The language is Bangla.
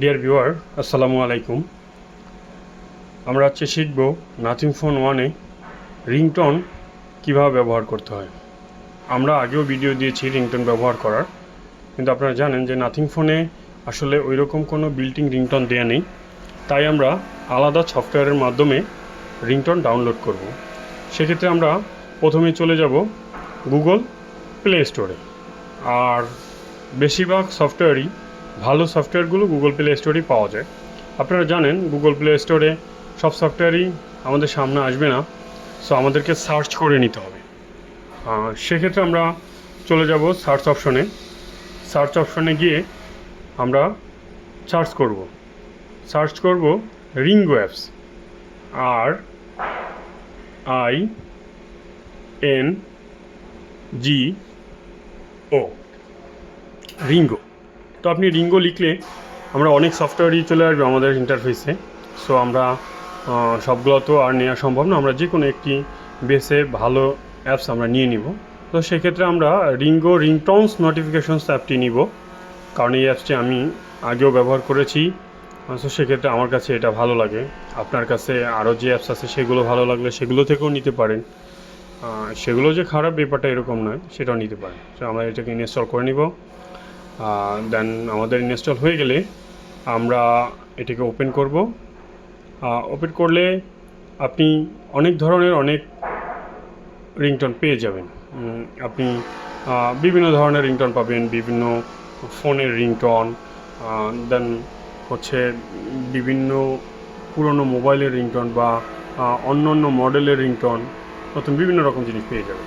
ডিয়ার ভিউয়ার, আসসালামু আলাইকুম। আমরা আজকে শিখব নাথিং ফোন ওয়ানে রিংটোন কীভাবে ব্যবহার করতে হয়। আমরা আগেও ভিডিও দিয়েছি রিংটোন ব্যবহার করার, কিন্তু আপনারা জানেন যে নাথিং ফোনে আসলে ওই রকম কোনো বিল্টিং রিংটোন দেয়া নেই। তাই আমরা আলাদা সফটওয়্যারের মাধ্যমে রিংটোন ডাউনলোড করব। সেক্ষেত্রে আমরা প্রথমে চলে যাব গুগল প্লে স্টোরে। আর বেশিরভাগ সফটওয়্যারই ভালো সফটওয়্যারগুলো গুগল প্লে স্টোরেই পাওয়া যায়। আপনারা জানেন গুগল প্লে স্টোরে সব সফটওয়্যারই আমাদের সামনে আসবে না, সো আমাদেরকে সার্চ করে নিতে হবে। সেক্ষেত্রে আমরা চলে যাব সার্চ অপশনে। সার্চ অপশনে গিয়ে আমরা সার্চ করব রিঙ্গো অ্যাপস, RINGO, রিঙ্গো। তো আপনি রিঙ্গো লিখলে আমরা অনেক সফটওয়্যারই চলে আসবে আমাদের ইন্টারফেসে। সো আমরা সবগুলো তো আর নেওয়া সম্ভব না, আমরা যে কোনো একটি বেসে ভালো অ্যাপস আমরা নিয়ে নিব। তো সেক্ষেত্রে আমরা রিঙ্গো রিংটোনস নোটিফিকেশনস অ্যাপটি নিব, কারণ এই অ্যাপসটি আমি আগেও ব্যবহার করেছি। সো সেক্ষেত্রে আমার কাছে এটা ভালো লাগে। আপনার কাছে আরও যে অ্যাপস আছে সেগুলো ভালো লাগলে সেগুলো থেকেও নিতে পারেন। সেগুলো যে খারাপ ব্যাপারটা এরকম নয়, সেটাও নিতে পারেন। সো আমরা এটাকে ইনস্টল করে নিব। দেন আমাদের ইনস্টল হয়ে গেলে আমরা এটাকে ওপেন করব। ওপেন করলে আপনি অনেক ধরনের রিংটোন পেয়ে যাবেন। আপনি বিভিন্ন ধরনের রিংটোন পাবেন, বিভিন্ন ফোনের রিংটোন, দেন হচ্ছে বিভিন্ন পুরনো মোবাইলের রিংটোন বা অন্য অন্য মডেলের রিংটোন, নতুন বিভিন্ন রকম জিনিস পেয়ে যাবেন।